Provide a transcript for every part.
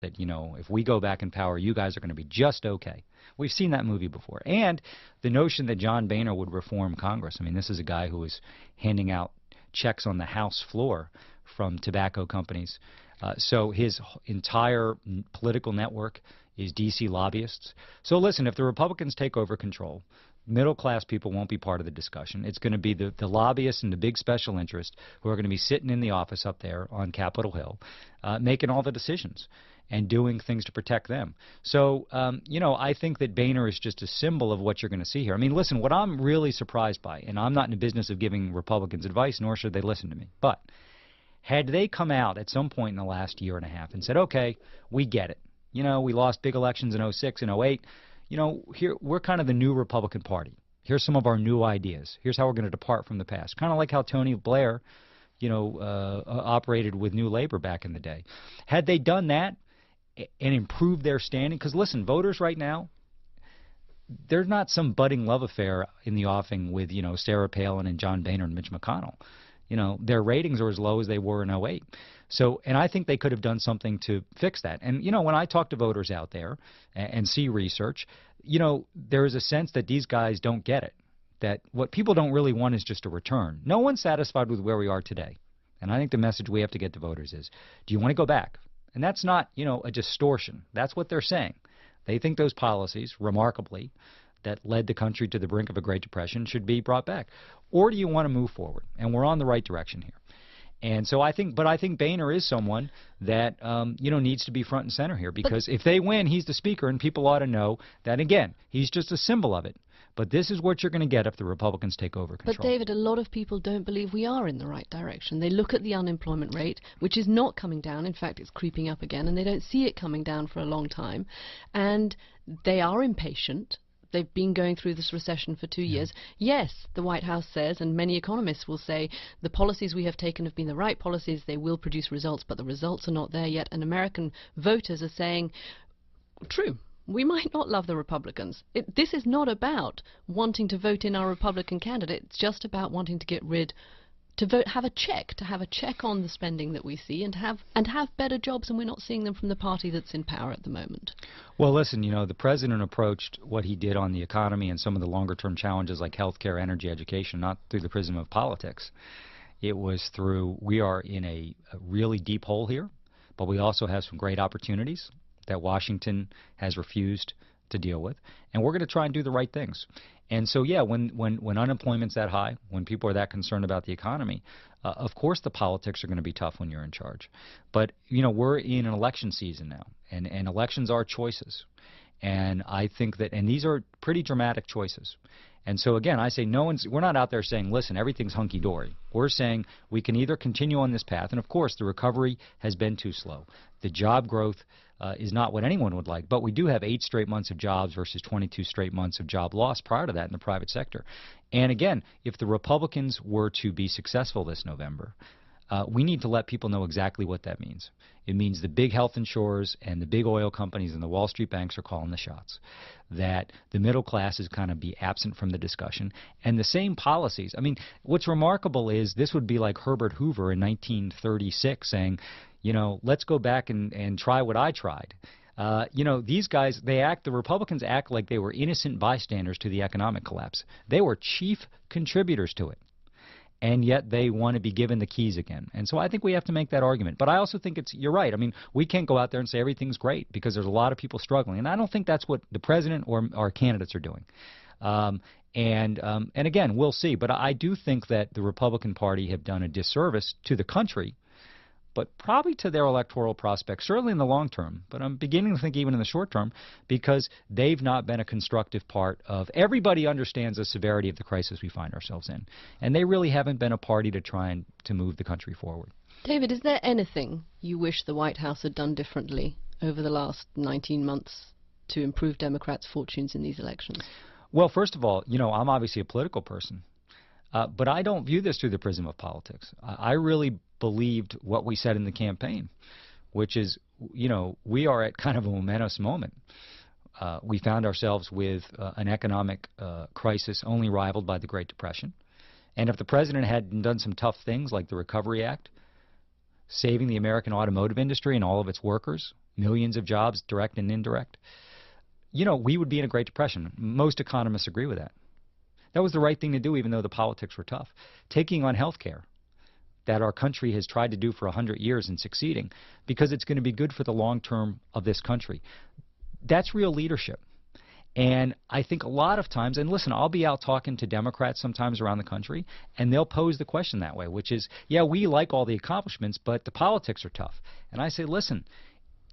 that, if we go back in power, you guys are going to be just okay. We've seen that movie before. And the notion that John Boehner would reform Congress. I mean, this is a guy who was handing out checks on the House floor from tobacco companies. So his entire political network is D.C. lobbyists. So listen, if the Republicans take over control, middle-class people won't be part of the discussion. It's going to be the lobbyists and the big special interests who are going to be sitting in the office up there on Capitol Hill making all the decisions and doing things to protect them. So, I think that Boehner is just a symbol of what you're going to see here. I mean, listen, what I'm really surprised by, and I'm not in the business of giving Republicans advice, nor should they listen to me, but had they come out at some point in the last year and a half and said, okay, we get it. We lost big elections in 06 and 08. Here we're kind of the new Republican Party. Here's some of our new ideas. Here's how we're going to depart from the past. Kind of like how Tony Blair, operated with New Labor back in the day. Had they done that and improved their standing, because listen, voters right now, there's not some budding love affair in the offing with, Sarah Palin and John Boehner and Mitch McConnell. Their ratings are as low as they were in 08. So, and I think they could have done something to fix that. And, when I talk to voters out there and see research, there is a sense that these guys don't get it, that what people don't really want is just a return. No one's satisfied with where we are today. And I think the message we have to get to voters is, do you want to go back? And that's not, a distortion. That's what they're saying. They think those policies, remarkably, that led the country to the brink of a Great Depression should be brought back. Or do you want to move forward? And we're on the right direction here. And so I think Boehner is someone that, needs to be front and center here, because if they win, he's the speaker, and people ought to know that, again, he's just a symbol of it. But this is what you're going to get if the Republicans take over control. But, David, a lot of people don't believe we are in the right direction. They look at the unemployment rate, which is not coming down. In fact, it's creeping up again, and they don't see it coming down for a long time. And they are impatient. They've been going through this recession for 2 years. Yes, the White House says, and many economists will say, the policies we have taken have been the right policies. They will produce results, but the results are not there yet. And American voters are saying, true, we might not love the Republicans. This is not about wanting to vote in our Republican candidate. It's just about wanting to get rid, to have a check on the spending that we see, and have better jobs, and we're not seeing them from the party that's in power at the moment. Well, listen, the president approached what he did on the economy and some of the longer-term challenges like health care, energy, education, not through the prism of politics. It was through, we are in a really deep hole here, but we also have some great opportunities that Washington has refused to deal with, and we're going to try and do the right things. And so, yeah, when unemployment's that high, when people are that concerned about the economy, of course the politics are going to be tough when you're in charge. But, we're in an election season now, and elections are choices. And I think that, and these are pretty dramatic choices. And so, again, I say we're not out there saying, listen, everything's hunky-dory. We're saying we can either continue on this path, and of course the recovery has been too slow. The job growth is not what anyone would like, but we do have 8 straight months of jobs versus 22 straight months of job loss prior to that in the private sector. And again, if the Republicans were to be successful this November, we need to let people know exactly what that means. It means the big health insurers and the big oil companies and the Wall Street banks are calling the shots, that the middle class is kind of be absent from the discussion. And the same policies. I mean, what's remarkable is this would be like Herbert Hoover in 1936 saying, let's go back and try what I tried. These guys, the Republicans act like they were innocent bystanders to the economic collapse. They were chief contributors to it. And yet they want to be given the keys again. And so I think we have to make that argument. But I also think you're right. I mean, we can't go out there and say everything's great, because there's a lot of people struggling. And I don't think that's what the president or our candidates are doing. And again, we'll see. But I do think that the Republican Party have done a disservice to the country, but probably to their electoral prospects, certainly in the long term. But I'm beginning to think even in the short term, because they've not been a constructive part of, everybody understands the severity of the crisis we find ourselves in, and they really haven't been a party to try and to move the country forward. David, is there anything you wish the White House had done differently over the last 19 months to improve Democrats' fortunes in these elections? Well, first of all, I'm obviously a political person. But I don't view this through the prism of politics. I really believed what we said in the campaign, which is, we are at kind of a momentous moment. We found ourselves with an economic crisis only rivaled by the Great Depression. And if the president had done some tough things like the Recovery Act, saving the American automotive industry and all of its workers, millions of jobs, direct and indirect, we would be in a Great Depression. Most economists agree with that. That was the right thing to do, even though the politics were tough. Taking on health care that our country has tried to do for 100 years and succeeding because it's going to be good for the long term of this country. That's real leadership. And I think a lot of times, and listen, I'll be out talking to Democrats sometimes around the country, and they'll pose the question that way, which is, yeah, we like all the accomplishments, but the politics are tough. And I say, listen,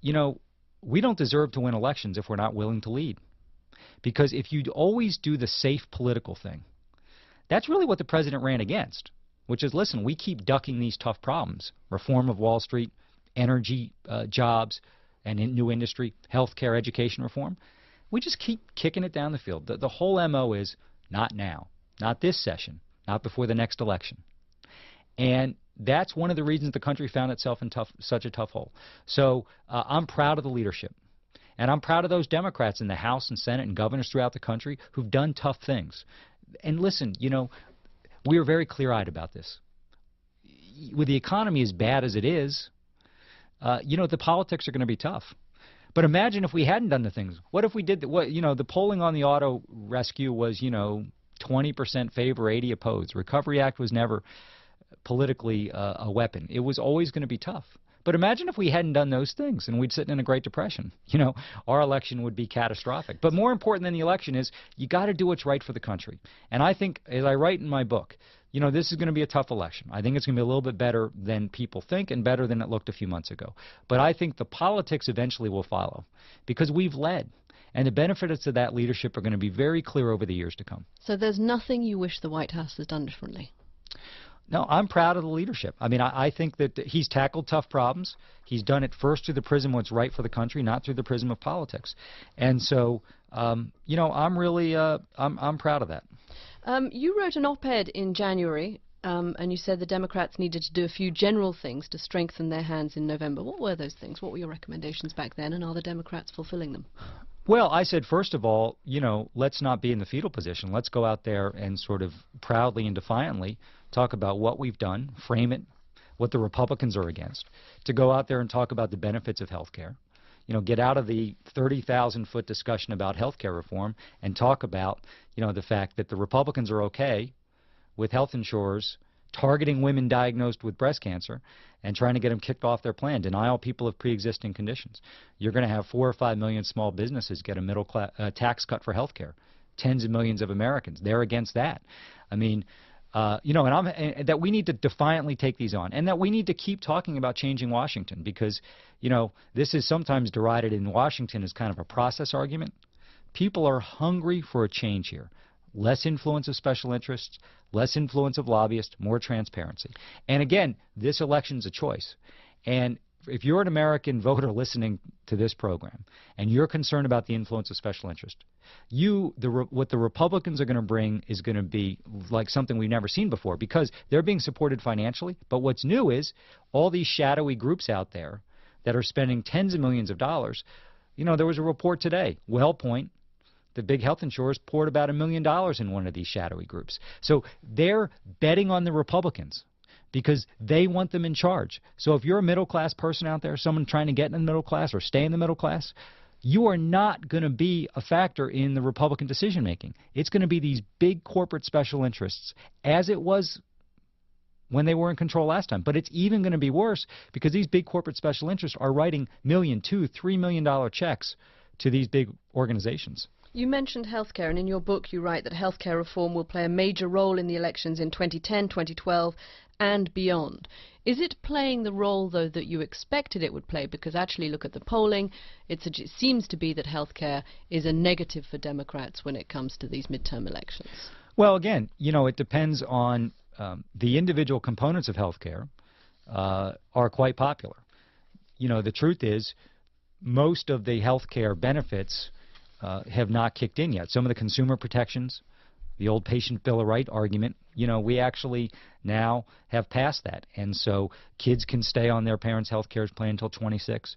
we don't deserve to win elections if we're not willing to lead. Because if you always do the safe political thing, that's really what the president ran against, which is, listen, we keep ducking these tough problems, reform of Wall Street, energy, jobs, and new industry, health care, education reform. We just keep kicking it down the field. The whole MO is not now, not this session, not before the next election. And that's one of the reasons the country found itself in such a tough hole. So I'm proud of the leadership. And I'm proud of those Democrats in the House and Senate and governors throughout the country who've done tough things. And listen, we are very clear-eyed about this. With the economy as bad as it is, the politics are going to be tough. But imagine if we hadn't done the things. What if we did the polling on the auto rescue was, 20% favor, 80 opposed. Recovery Act was never politically a weapon. It was always going to be tough. But imagine if we hadn't done those things and we'd sit in a Great Depression. Our election would be catastrophic. But more important than the election is you got to do what's right for the country. And I think, as I write in my book, this is going to be a tough election. I think it's going to be a little bit better than people think and better than it looked a few months ago. But I think the politics eventually will follow because we've led. And the benefits of that leadership are going to be very clear over the years to come. So there's nothing you wish the White House has done differently? No, I'm proud of the leadership. I mean, I think that he's tackled tough problems. He's done it first through the prism of what's right for the country, not through the prism of politics. And so, I'm really I'm proud of that. You wrote an op-ed in January, and you said the Democrats needed to do a few general things to strengthen their hands in November. What were those things? What were your recommendations back then, and are the Democrats fulfilling them? Well, I said, first of all, let's not be in the fetal position. Let's go out there and sort of proudly and defiantly talk about what we've done, frame it, what the Republicans are against, to go out there and talk about the benefits of health care. Get out of the 30,000-foot discussion about health care reform and talk about, the fact that the Republicans are okay with health insurers targeting women diagnosed with breast cancer and trying to get them kicked off their plan, deny all people of pre-existing conditions. You're going to have 4 or 5 million small businesses get a middle-class tax cut for health care. Tens of millions of Americans. They're against that. I mean, and that we need to defiantly take these on, and that we need to keep talking about changing Washington because, this is sometimes derided in Washington as kind of a process argument. People are hungry for a change here. Less influence of special interests, less influence of lobbyists, more transparency. And again, this election's a choice. And if you're an American voter listening to this program and you're concerned about the influence of special interest, what the Republicans are going to bring is going to be like something we've never seen before because they're being supported financially. But what's new is all these shadowy groups out there that are spending tens of millions of dollars. There was a report today, WellPoint, the big health insurers poured about $1 million in one of these shadowy groups. So they're betting on the Republicans because they want them in charge. So if you're a middle-class person out there, someone trying to get in the middle class or stay in the middle class, you are not going to be a factor in the Republican decision-making. It's going to be these big corporate special interests, as it was when they were in control last time. But it's even going to be worse because these big corporate special interests are writing $1 million, $2 million, $3 million checks to these big organizations. You mentioned healthcare, and in your book you write that healthcare reform will play a major role in the elections in 2010, 2012 and beyond. Is it playing the role, though, that you expected it would play? Because actually, look at the polling, it seems to be that healthcare is a negative for Democrats when it comes to these midterm elections. Well, again, it depends on the individual components of healthcare are quite popular. The truth is most of the healthcare benefits have not kicked in yet. Some of the consumer protections, the old patient bill of right argument, we actually now have passed that. And so kids can stay on their parents' health care plan until 26.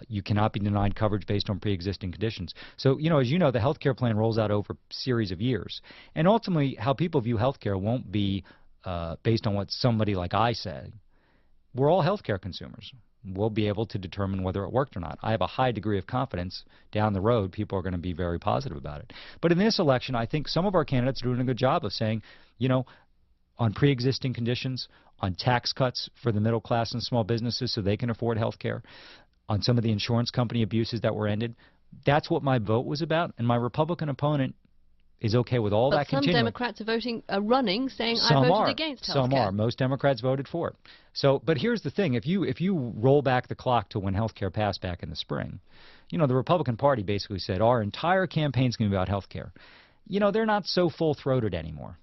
You cannot be denied coverage based on pre-existing conditions. So, as you know, the health care plan rolls out over a series of years. And ultimately, how people view health care won't be based on what somebody like I say. We're all health care consumers. we'll be able to determine whether it worked or not. I have a high degree of confidence down the road people are going to be very positive about it. But in this election, I think some of our candidates are doing a good job of saying, on pre-existing conditions, on tax cuts for the middle class and small businesses so they can afford health care, on some of the insurance company abuses that were ended. That's what my vote was about, and my Republican opponent is okay with all that continuing. But some Democrats are running, saying I voted against health care. Some are. Most Democrats voted for it. So, but here's the thing: if you roll back the clock to when health care passed back in the spring, the Republican Party basically said our entire campaign's going to be about health care. They're not so full-throated anymore.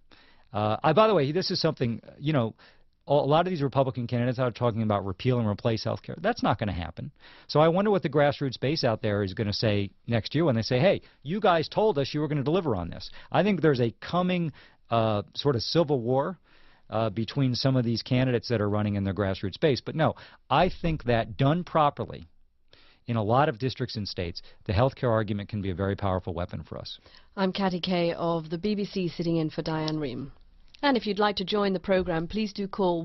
By the way, this is something, a lot of these Republican candidates are talking about repeal and replace health care. That's not going to happen. So I wonder what the grassroots base out there is going to say next year when they say, hey, you guys told us you were going to deliver on this. I think there's a coming sort of civil war between some of these candidates that are running in their grassroots base. But no, I think that done properly in a lot of districts and states, the health care argument can be a very powerful weapon for us. I'm Katty Kay of the BBC sitting in for Diane Rehm. And if you'd like to join the programme, please do call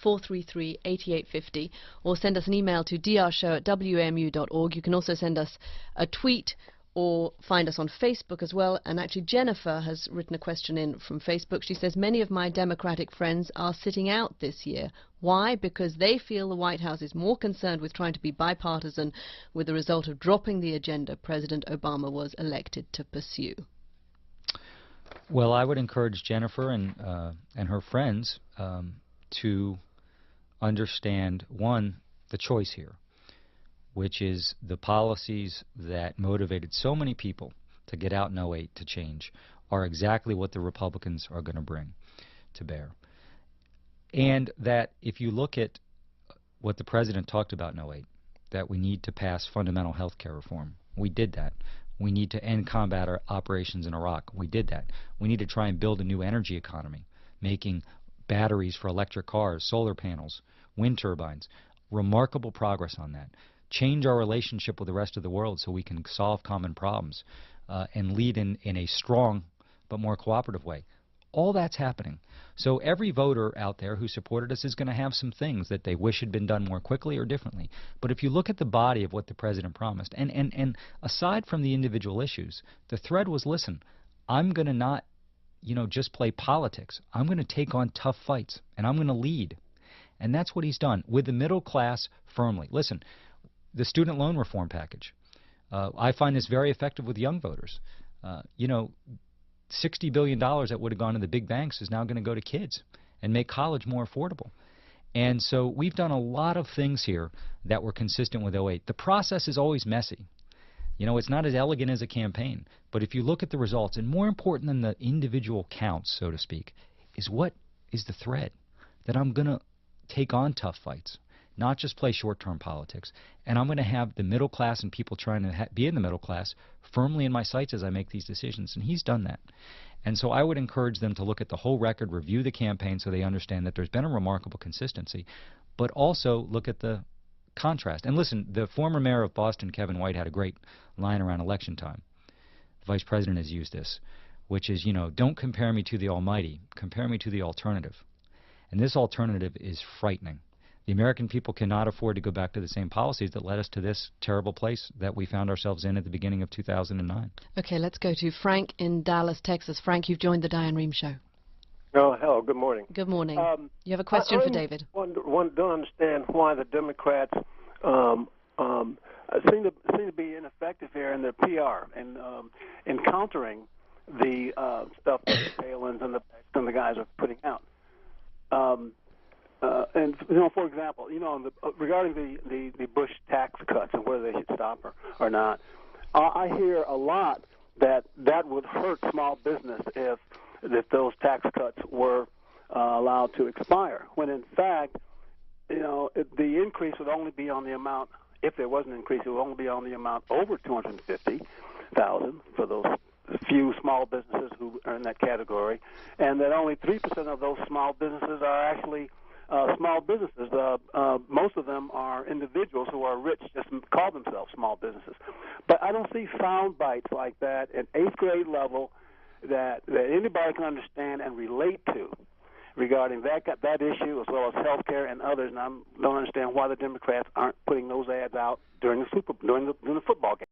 1-800-433-8850 or send us an email to drshow@wmu.org. You can also send us a tweet or find us on Facebook as well. And actually Jennifer has written a question in from Facebook. She says, many of my Democratic friends are sitting out this year. Why? Because they feel the White House is more concerned with trying to be bipartisan with the result of dropping the agenda President Obama was elected to pursue. Well, I would encourage Jennifer and her friends to understand, one, the choice here, which is the policies that motivated so many people to get out in '08 to change are exactly what the Republicans are going to bring to bear. And that if you look at what the president talked about in '08, that we need to pass fundamental health care reform. We did that. We need to end combat operations in Iraq. We did that. We need to try and build a new energy economy, making batteries for electric cars, solar panels, wind turbines. Remarkable progress on that. Change our relationship with the rest of the world so we can solve common problems and lead in a strong but more cooperative way. All that's happening. So every voter out there who supported us is going to have some things that they wish had been done more quickly or differently. But if you look at the body of what the president promised, and aside from the individual issues, the thread was, listen, I'm going to not, just play politics. I'm going to take on tough fights, and I'm going to lead. And that's what he's done with the middle class firmly. Listen, the student loan reform package, I find this very effective with young voters. $60 billion that would have gone to the big banks is now going to go to kids and make college more affordable. And so we've done a lot of things here that were consistent with '08. The process is always messy. It's not as elegant as a campaign. But if you look at the results, and more important than the individual counts, so to speak, is what is the thread that I'm going to take on tough fights, not just play short-term politics. And I'm going to have the middle class and people trying to be in the middle class firmly in my sights as I make these decisions. And he's done that. And so I would encourage them to look at the whole record, review the campaign so they understand that there's been a remarkable consistency, but also look at the contrast. And listen, the former mayor of Boston, Kevin White, had a great line around election time. The vice president has used this, which is, don't compare me to the almighty, compare me to the alternative. And this alternative is frightening. The American people cannot afford to go back to the same policies that led us to this terrible place that we found ourselves in at the beginning of 2009. Okay, let's go to Frank in Dallas, Texas. Frank, you've joined the Diane Rehm Show. Oh, hello. Good morning. Good morning. You have a question for David. I don't understand why the Democrats seem to be ineffective here in their PR and in countering the stuff that the Palins and the guys are putting out. And for example, regarding the Bush tax cuts and whether they should stop or not, I hear a lot that would hurt small business if those tax cuts were allowed to expire. When in fact, the increase would only be on the amount. If there was an increase, it would only be on the amount over $250,000 for those few small businesses who are in that category, and that only 3% of those small businesses are actually small businesses. Most of them are individuals who are rich, just call themselves small businesses. But I don't see sound bites like that at 8th grade level that anybody can understand and relate to regarding that issue as well as health care and others, and I don't understand why the Democrats aren't putting those ads out during the football game.